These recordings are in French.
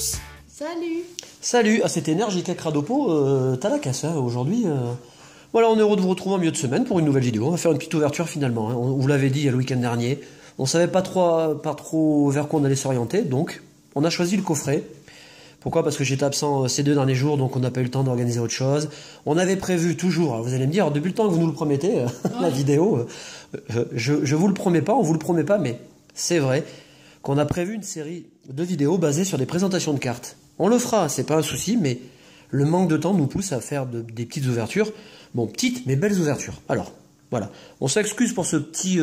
Exilus. Salut. Salut, c'était énergique Cradopo, t'as la casse hein, aujourd'hui. Voilà, on est heureux de vous retrouver en milieu de semaine pour une nouvelle vidéo. On va faire une petite ouverture finalement. Hein. On vous l'avait dit le week-end dernier. On savait pas trop vers quoi on allait s'orienter, donc on a choisi le coffret. Pourquoi? Parce que j'étais absent ces 2 derniers jours, donc on n'a pas eu le temps d'organiser autre chose. On avait prévu toujours, alors vous allez me dire, depuis le temps que vous nous le promettez, la vidéo, je vous le promets pas, on vous le promet pas, mais c'est vrai qu'on a prévu une série de vidéos basées sur des présentations de cartes. On le fera, c'est pas un souci, mais le manque de temps nous pousse à faire des petites ouvertures. Bon, petites, mais belles ouvertures. Alors, voilà. On s'excuse pour ce petit...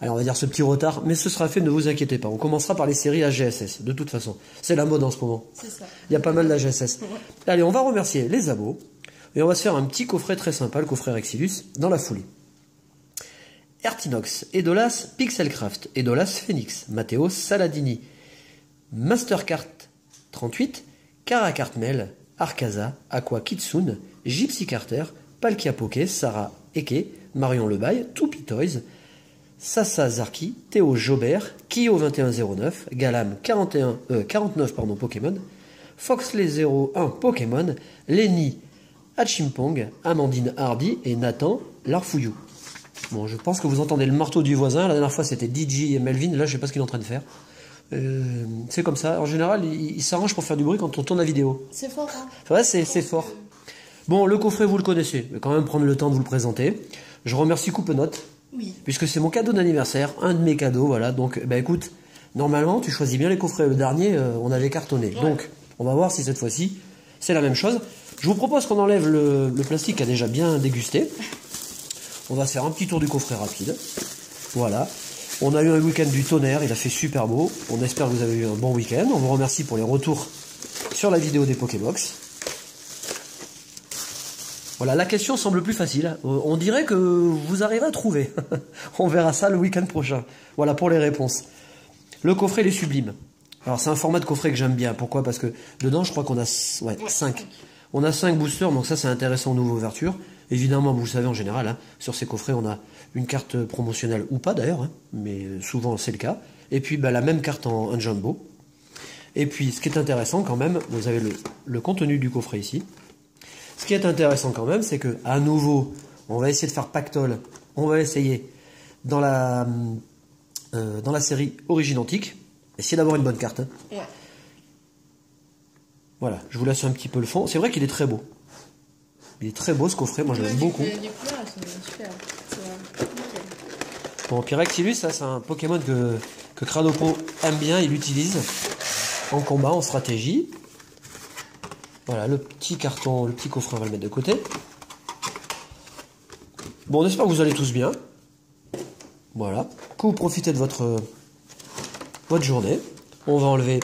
alors on va dire ce petit retard, mais ce sera fait, ne vous inquiétez pas. On commencera par les séries AGSS, de toute façon. C'est la mode en ce moment. C'est ça. Il y a pas mal d'AGSS. Ouais. Allez, on va remercier les abos, et on va se faire un petit coffret très sympa, le coffret Exilus, dans la foulée. Ertinox, Edolas, Pixelcraft, Edolas Phoenix, Matteo Saladini, Mastercard 38, Caracartmel, Arkaza, Aqua Kitsune, Gypsy Carter, Palkia Poké, Sarah Eke, Marion Lebaille, Toupie Toys, Sasa Zarki, Théo Jobert, Kyo 2109, Galam 49 Pokémon, Foxley 01 Pokémon, Lenny Hachimpong, Amandine Hardy et Nathan Larfouillou. Bon, je pense que vous entendez le marteau du voisin. La dernière fois c'était DJ et Melvin, là je sais pas ce qu'il est en train de faire. C'est comme ça, en général il s'arrange pour faire du bruit quand on tourne la vidéo. C'est fort hein. Ouais, c'est fort. Bon, le coffret vous le connaissez, je vais quand même prendre le temps de vous le présenter. Je remercie Coupenote. Oui. Puisque c'est mon cadeau d'anniversaire, un de mes cadeaux, voilà. Donc, bah écoute, normalement, tu choisis bien les coffrets. Le dernier, on avait cartonné. Ouais. Donc, on va voir si cette fois-ci, c'est la même chose. Je vous propose qu'on enlève le plastique qui a déjà bien dégusté. On va se faire un petit tour du coffret rapide. Voilà. On a eu un week-end du tonnerre, il a fait super beau. On espère que vous avez eu un bon week-end. On vous remercie pour les retours sur la vidéo des Pokébox. Voilà, la question semble plus facile. On dirait que vous arrivez à trouver. On verra ça le week-end prochain. Voilà pour les réponses. Le coffret, il est sublime. Alors, c'est un format de coffret que j'aime bien. Pourquoi? Parce que dedans, je crois qu'on a 5. On a 5 boosters, donc ça, c'est intéressant aux nouvelles ouvertures. Évidemment, vous le savez en général, hein, sur ces coffrets, on a une carte promotionnelle ou pas d'ailleurs, hein, mais souvent c'est le cas. Et puis, bah, la même carte en jumbo. Et puis, ce qui est intéressant quand même, vous avez le contenu du coffret ici. Ce qui est intéressant quand même, c'est que à nouveau, on va essayer de faire pactole. On va essayer dans la série Origine Antique, essayer d'avoir une bonne carte. Hein. Ouais. Voilà, je vous laisse un petit peu le fond. C'est vrai qu'il est très beau. Il est très beau ce coffret, moi je l'aime beaucoup. Les couleurs sont super. Bon, Pyrexilus, ça c'est un Pokémon que Cradopo aime bien, il l'utilise en combat, en stratégie. Voilà, le petit carton, le petit coffret, on va le mettre de côté. Bon, on espère que vous allez tous bien. Voilà, que vous profitez de votre journée. On va enlever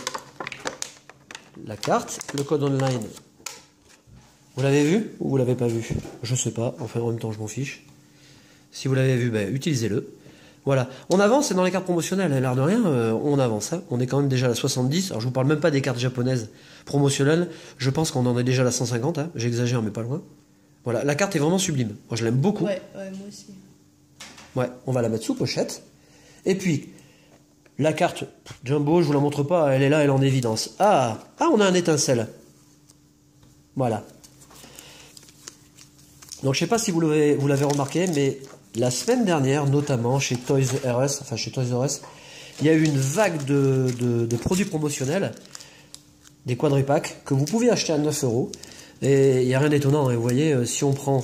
la carte, le code online. Vous l'avez vu ou vous l'avez pas vu? Je sais pas, enfin en même temps je m'en fiche. Si vous l'avez vu, ben, utilisez-le. Voilà, on avance, et dans les cartes promotionnelles, l'air de rien, on avance. Hein. On est quand même déjà à la 70. Alors je vous parle même pas des cartes japonaises promotionnelles. Je pense qu'on en est déjà à la 150. Hein. J'exagère, mais pas loin. Voilà, la carte est vraiment sublime. Moi, je l'aime beaucoup. Ouais, moi aussi. Ouais, on va la mettre sous pochette. Et puis, la carte Jumbo, je vous la montre pas, elle est là, elle est en évidence. Ah, on a un étincelle. Voilà. Donc, je sais pas si vous l'avez remarqué, mais la semaine dernière, notamment chez Toys R Us, il y a eu une vague de produits promotionnels, des quadripacks, que vous pouvez acheter à 9 €. Et il n'y a rien d'étonnant. Hein. Vous voyez, si on prend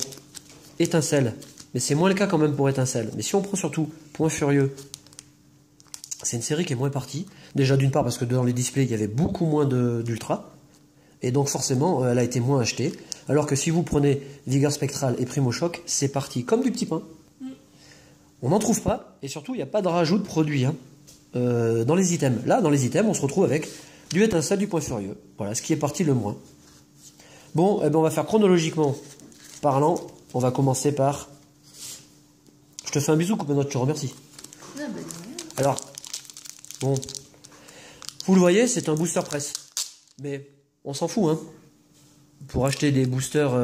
Étincelle, mais c'est moins le cas quand même pour Étincelle, mais si on prend surtout Point Furieux, c'est une série qui est moins partie. Déjà d'une part parce que dans les displays, il y avait beaucoup moins d'ultra. Et donc forcément, elle a été moins achetée. Alors que si vous prenez Vigueur Spectral et Primo Choc, c'est parti comme du petit pain. On n'en trouve pas, et surtout, il n'y a pas de rajout de produit hein, dans les items. Là, dans les items, on se retrouve avec du Étincelle, du Point Furieux. Voilà, ce qui est parti le moins. Bon, eh ben, on va faire chronologiquement parlant. On va commencer par... Je te fais un bisou, Coupenote, je te remercie. Ah, ben, alors, bon, vous le voyez, c'est un booster presse. Mais on s'en fout, hein. Pour acheter des boosters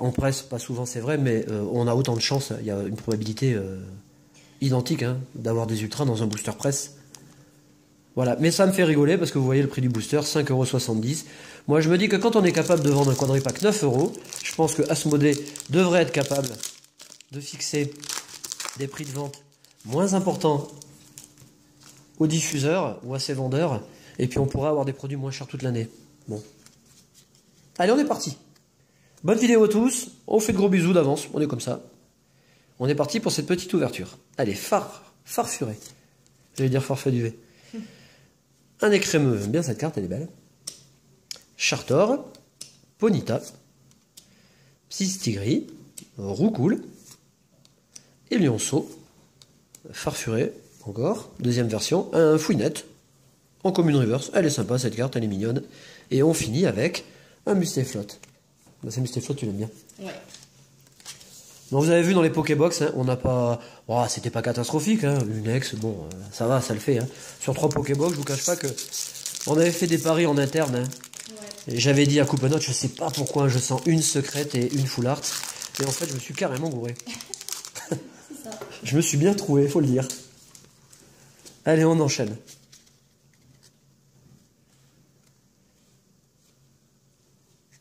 en presse, pas souvent c'est vrai, mais on a autant de chance, il y a une probabilité identique hein, d'avoir des ultras dans un booster presse. Voilà, mais ça me fait rigoler parce que vous voyez le prix du booster, 5,70 €. Moi je me dis que quand on est capable de vendre un quadripack 9 €, je pense que Asmodée devrait être capable de fixer des prix de vente moins importants aux diffuseurs ou à ses vendeurs, et puis on pourra avoir des produits moins chers toute l'année. Bon. Allez, on est parti. Bonne vidéo à tous, on fait de gros bisous d'avance, on est comme ça. On est parti pour cette petite ouverture. Allez, farfuré. J'allais dire forfait du V. Un écrémeux, j'aime bien cette carte, elle est belle. Chartor, Ponita, Psystigris, Roucoule, et Lionceau, farfuré, encore, deuxième version, un Fouinette, en commune reverse, elle est sympa cette carte, elle est mignonne. Et on finit avec un Mustéflotte. Bah, c'est Mustéflotte, tu l'aimes bien. Ouais. Donc vous avez vu dans les Pokébox, hein, on n'a pas... Oh, c'était pas catastrophique, hein, une ex, bon, ça va, ça le fait. Hein. Sur 3 Pokébox, je vous cache pas que... On avait fait des paris en interne. Hein. Ouais. Et j'avais dit à Coupenote, je sais pas pourquoi, je sens une secrète et une full art. Et en fait, je me suis carrément gouré. C'est ça. Je me suis bien trouvé, faut le dire. Allez, on enchaîne.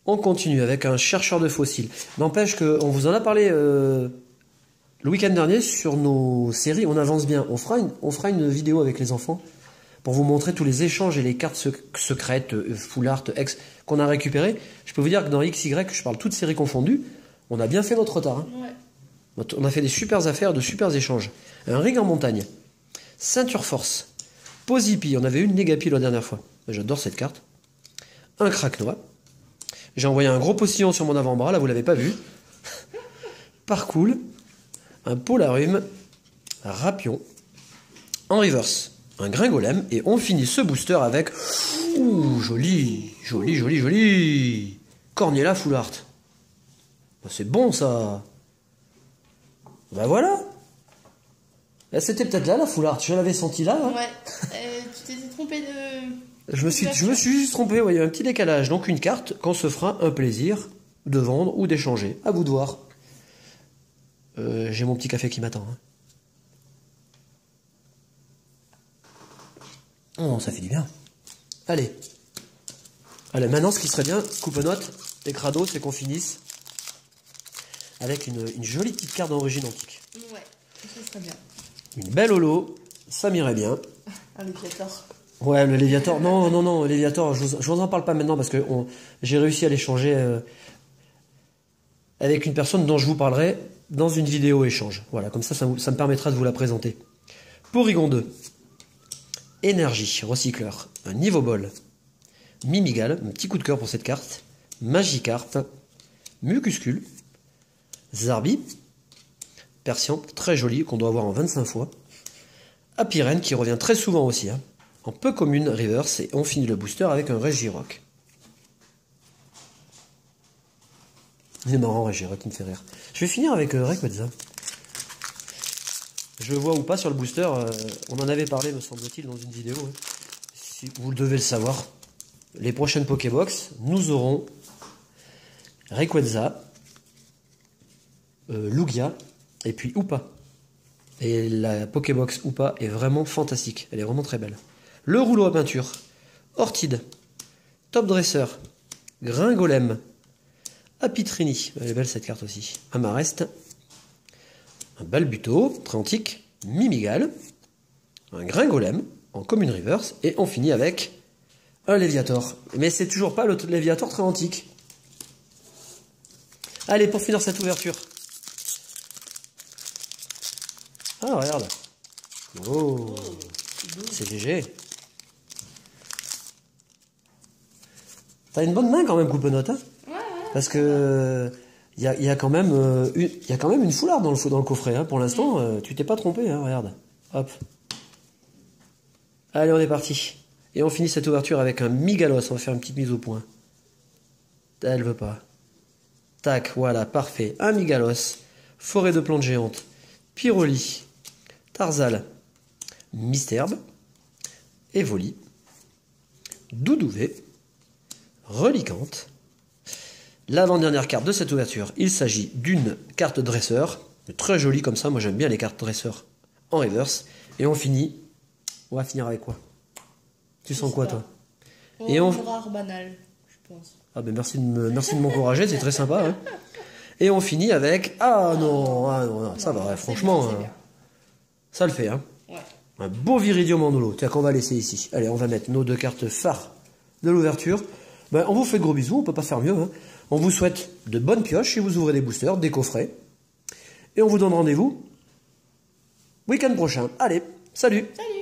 On continue avec un chercheur de fossiles. N'empêche qu'on vous en a parlé le week-end dernier sur nos séries. On avance bien. On fera une vidéo avec les enfants pour vous montrer tous les échanges et les cartes secrètes, full art, ex, qu'on a récupérées. Je peux vous dire que dans XY, je parle toutes séries confondues, on a bien fait notre retard. Hein. Ouais. On a fait des super affaires, de super échanges. Un ring en montagne. Ceinture force. Posipi, on avait eu une Négapi la dernière fois. J'adore cette carte. Un craquenois. J'ai envoyé un gros postillon sur mon avant-bras, là vous l'avez pas vu. Parcours, un Polarum, un Rapion, en reverse, un Gringolem, et on finit ce booster avec... Ouh, joli, joli, joli, joli. Corniella full art. Ben, c'est bon ça. Ben voilà. C'était peut-être là la full art, je l'avais senti là. Hein. Ouais. Tu t'étais trompé de... Je me suis juste trompé, ouais, il y a un petit décalage. Donc une carte qu'on se fera un plaisir de vendre ou d'échanger. À vous de voir. J'ai mon petit café qui m'attend. Hein. Oh, ça fait du bien. Allez. Allez, maintenant ce qui serait bien, Coupenote et Crado, c'est qu'on finisse avec une jolie petite carte d'origine antique. Ouais, ça serait bien. Une belle holo, ça m'irait bien. Un Léviator. Ouais, le Léviator. Non, Léviator, je vous en parle pas maintenant parce que j'ai réussi à l'échanger avec une personne dont je vous parlerai dans une vidéo échange. Voilà, comme ça me permettra de vous la présenter. Porygon 2. Énergie, recycleur, un niveau ball. Mimigal, un petit coup de cœur pour cette carte. Magikarp, Mucuscule, Zarbi, Persian, très joli, qu'on doit avoir en 25 fois. Apirène, qui revient très souvent aussi, hein. En peu commune reverse, et on finit le booster avec un Regirock. Il est marrant, Regirock, il me fait rire. Je vais finir avec Rayquaza. Je le vois ou pas sur le booster, on en avait parlé, me semble-t-il, dans une vidéo. Hein. Si vous devez le savoir, les prochaines Pokébox, nous aurons Rayquaza, Lugia, et puis Hoopa. Et la Pokébox Hoopa est vraiment fantastique, elle est vraiment très belle. Le rouleau à peinture, Orchid, Top Dresser, Gringolem, Apitrini, elle est belle cette carte aussi, Amarest, un Balbuto, très antique, Mimigal, un Gringolem, en commune reverse, et on finit avec un Léviator. Mais c'est toujours pas le Léviator très antique. Allez, pour finir cette ouverture. Ah, regarde. Oh, c'est léger. T'as une bonne main quand même, Coupenote, hein? Ouais. Parce que il y a quand même une foularde dans le coffret, hein. Pour l'instant, tu t'es pas trompé, hein, regarde. Hop. Allez, on est parti. Et on finit cette ouverture avec un Migalos. On va faire une petite mise au point. Elle veut pas. Tac, voilà, parfait. Un Migalos. Forêt de plantes géantes. Pyroli. Tarzal. Misterbe. Evoli. Doudouvé. Relicante. L'avant-dernière carte de cette ouverture, il s'agit d'une carte dresseur, très jolie comme ça, moi j'aime bien les cartes dresseurs en reverse, et on va finir avec quoi? Tu sens quoi, toi? Oh, Et on... rare banal, je pense. Ah ben merci de m'encourager, c'est très sympa. Hein. Et on finit avec... Ah non, ça va, ouais, franchement, bien, bien. ça le fait. Hein. Ouais. Un beau Viridium Mandolo, tiens qu'on va laisser ici. Allez, on va mettre nos 2 cartes phares de l'ouverture. Ben, on vous fait de gros bisous, on peut pas faire mieux. Hein. On vous souhaite de bonnes pioches si vous ouvrez des boosters, des coffrets. Et on vous donne rendez-vous week-end prochain. Allez, salut! Salut!